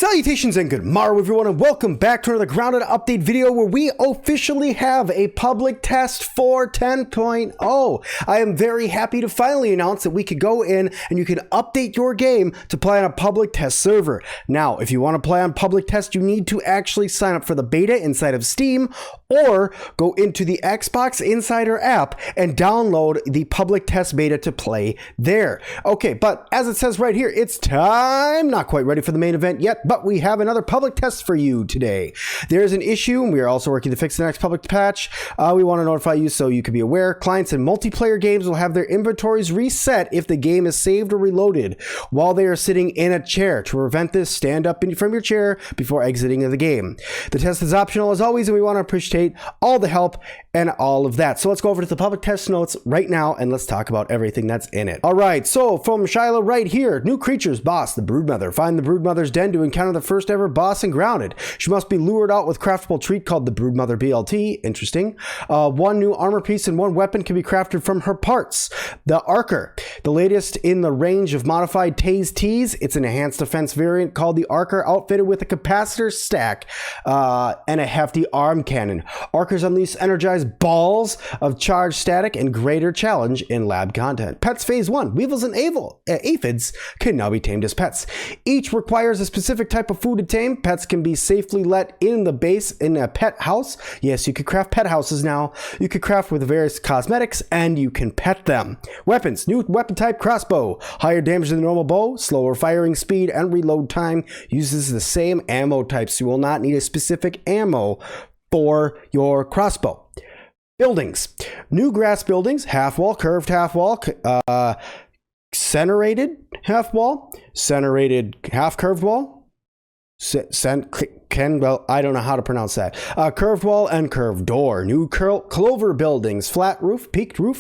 Salutations and good morrow everyone, and welcome back to another Grounded Update video where we officially have a public test for 10.0. I am very happy to finally announce that we could go in and you can update your game to play on a public test server. Now, if you want to play on public test, you need to actually sign up for the beta inside of Steam or go into the Xbox Insider app and download the public test beta to play there. Okay, but as it says right here, it's time. Not quite ready for the main event yet, but we have another public test for you today. There's an issue, and we are also working to fix the next public patch. We want to notify you so you can be aware. Clients and multiplayer games will have their inventories reset if the game is saved or reloaded while they are sitting in a chair. To prevent this, stand up from your chair before exiting the game. The test is optional as always, and we want to appreciate all the help and all of that. So let's go over to the public test notes right now, and let's talk about everything that's in it. All right, so from Shiloh right here, new creatures, boss, the Broodmother. Find the Broodmother's den to encounter the first ever boss in Grounded. She must be lured out with craftable treat called the Broodmother BLT. Interesting. One new armor piece and one weapon can be crafted from her parts. The Archer, the latest in the range of modified Tase Tees. It's an enhanced defense variant called the Archer, outfitted with a capacitor stack and a hefty arm cannon. Archers unleash energized balls of charged static and greater challenge in lab content. Pets Phase 1. Weevils and aphids can now be tamed as pets. Each requires a specific type of food to tame. Pets can be safely let in the base in a pet house. Yes, you could craft pet houses now. You could craft with various cosmetics and you can pet them. Weapons. New weapon type Crossbow. Higher damage than the normal bow, slower firing speed and reload time. Uses the same ammo types. You will not need a specific ammo for your crossbow. Buildings. New grass buildings, half wall, curved half wall, centerated half wall, centerated half curved wall, well, I don't know how to pronounce that. Curved wall and curved door. New clover buildings, flat roof,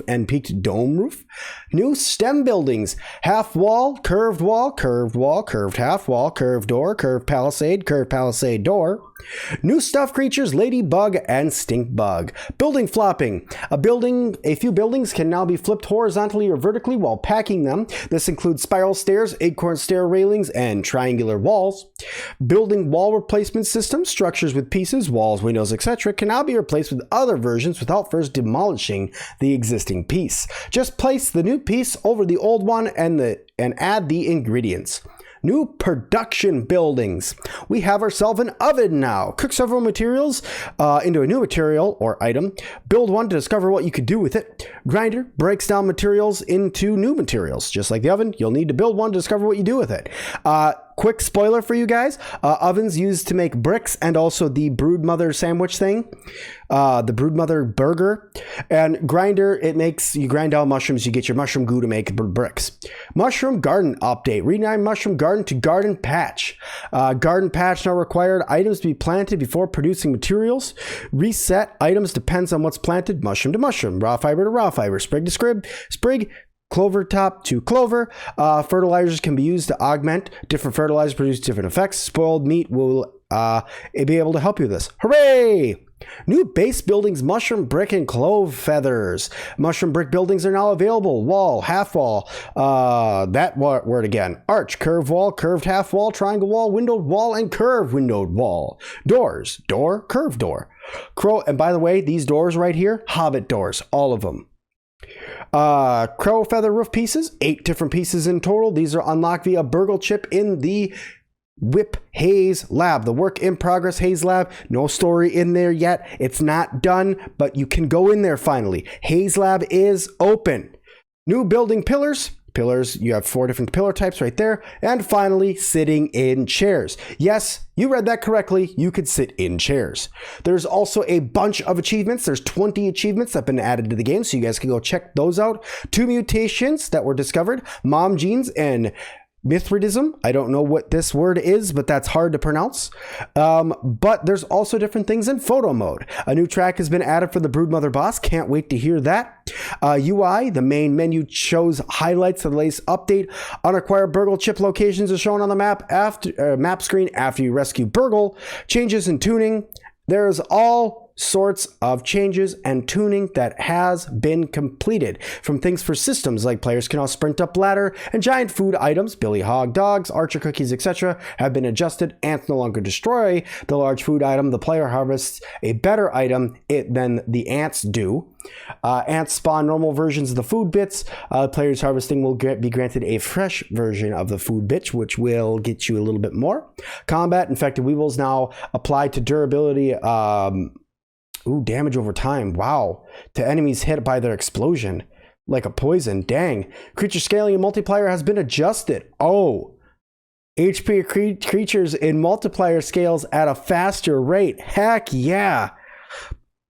and peaked dome roof. New stem buildings, half wall, curved half wall, curved palisade door. New stuffed creatures, ladybug and stink bug. Building flopping. A few buildings can now be flipped horizontally or vertically while packing them. This includes spiral stairs, acorn stair railings, and triangular walls. Building wall replacement systems, structures with pieces, walls, windows, etc. can now be replaced with other versions without first demolishing the existing piece. Just place the new piece over the old one and add the ingredients. New production buildings. We have ourselves an oven now. Cook several materials into a new material or item. Build one to discover what you could do with it. Grinder breaks down materials into new materials. Just like the oven, you'll need to build one to discover what you do with it. Quick spoiler for you guys. Ovens used to make bricks and also the Broodmother sandwich thing. The Broodmother burger. And grinder, you grind down mushrooms, you get your mushroom goo to make bricks. Mushroom garden update. Rename mushroom garden to garden patch. Garden patch now required items to be planted before producing materials. Reset items depends on what's planted. Mushroom to mushroom. Raw fiber to raw fiber. Sprig to sprig. Clover top to clover. Fertilizers can be used to augment. Different fertilizers produce different effects. Spoiled meat will be able to help you with this. Hooray! New base buildings, mushroom brick and clove feathers. Mushroom brick buildings are now available. Wall, half wall, that word again. Arch, curved wall, curved half wall, triangle wall, windowed wall, and curved windowed wall. Doors, door, curved door. Crow, and by the way, these doors right here, hobbit doors, all of them. Crow feather roof pieces, 8 different pieces in total. These are unlocked via Burgle chip in the Whip Haze Lab, the work in progress Haze Lab. No story in there yet. It's not done, but you can go in there finally. Haze Lab is open. New building pillars. You have 4 different pillar types right there. And finally, sitting in chairs. Yes, you read that correctly. You could sit in chairs. There's also a bunch of achievements. There's 20 achievements that have been added to the game, so you guys can go check those out. 2 mutations that were discovered. Mom genes and Mithridism. I don't know what this word is, but that's hard to pronounce. But there's also different things in photo mode. A new track has been added for the Broodmother boss. Can't wait to hear that. UI, the main menu shows highlights of the latest update. Unacquired Burgle chip locations are shown on the map screen after you rescue Burgle. Changes in tuning. There's all sorts of changes and tuning that has been completed. From things for systems like players can now sprint up ladder, and giant food items, Billy Hog dogs, archer cookies, etc. have been adjusted. Ants no longer destroy the large food item. The player harvests a better item than the ants do. Ants spawn normal versions of the food bits. Players harvesting will be granted a fresh version of the food bits, which will get you a little bit more. Combat infected weevils now apply to durability. Damage over time. Wow. To enemies hit by their explosion. Like a poison. Dang. Creature scaling in multiplayer has been adjusted. Oh. HP creatures in multiplayer scales at a faster rate. Heck yeah.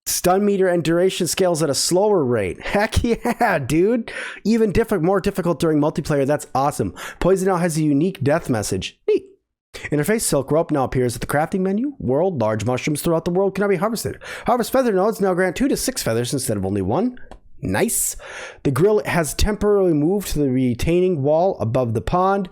Stun meter and duration scales at a slower rate. Heck yeah, dude. Even more difficult during multiplayer. That's awesome. Poison now has a unique death message. Neat. Interface Silk Rope now appears at the crafting menu. World, large mushrooms throughout the world can now be harvested. Harvest feather nodes now grant 2 to 6 feathers instead of only 1. Nice. The grill has temporarily moved to the retaining wall above the pond.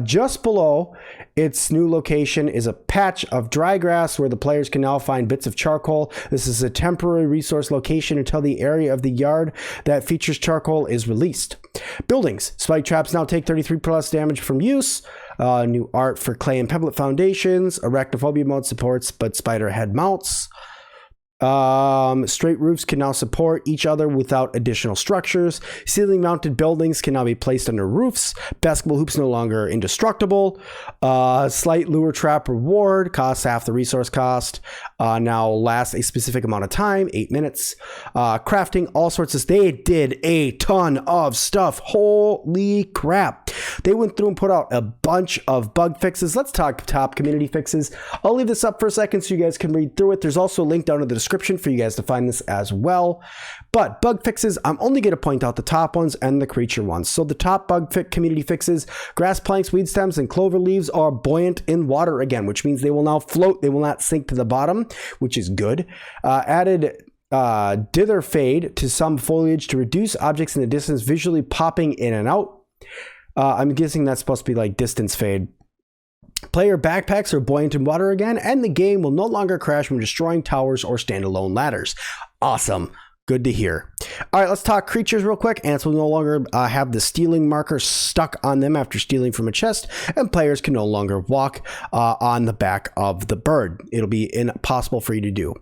Just below its new location is a patch of dry grass where the players can now find bits of charcoal. This is a temporary resource location until the area of the yard that features charcoal is released. Buildings. Spike traps now take 33 plus damage from use. New art for clay and pebblet foundations. Arachnophobia mode supports but spider head mounts. Straight roofs can now support each other without additional structures. Ceiling mounted buildings can now be placed under roofs. Basketball hoops no longer indestructible. Slight lure trap reward costs half the resource cost. Now lasts a specific amount of time, 8 minutes. Crafting all sorts of, they did a ton of stuff. Holy crap. They went through and put out a bunch of bug fixes. Let's talk top community fixes. I'll leave this up for a second so you guys can read through it. There's also a link down in the description for you guys to find this as well. But bug fixes, I'm only going to point out the top ones and the creature ones. So the top community fixes: grass planks, weed stems, and clover leaves are buoyant in water again, which means they will now float. They will not sink to the bottom, which is good. Added dither fade to some foliage to reduce objects in the distance visually popping in and out. I'm guessing that's supposed to be like distance fade. Player backpacks are buoyant in water again, and the game will no longer crash when destroying towers or standalone ladders. Awesome. Good to hear. All right, let's talk creatures real quick. Ants will no longer have the stealing marker stuck on them after stealing from a chest, and players can no longer walk on the back of the bird. It'll be impossible for you to do.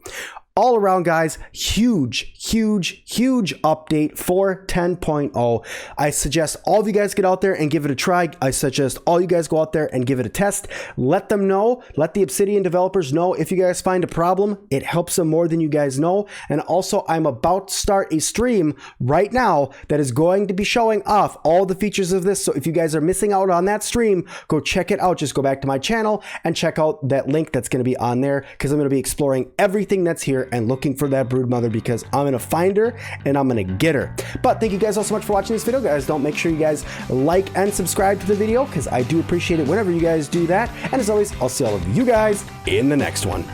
All around, guys, huge update for 10.0. I suggest all of you guys get out there and give it a try. I suggest all you guys go out there and give it a test. Let them know. Let the Obsidian developers know if you guys find a problem. It helps them more than you guys know. And also, I'm about to start a stream right now that is going to be showing off all the features of this. So if you guys are missing out on that stream, go check it out. Just go back to my channel and check out that link that's going to be on there, because I'm going to be exploring everything that's here and looking for that brood mother, because I'm gonna find her and I'm gonna get her. But thank you guys all so much for watching this video, guys. Don't make sure you guys like and subscribe to the video, because I do appreciate it whenever you guys do that. And as always, I'll see all of you guys in the next one.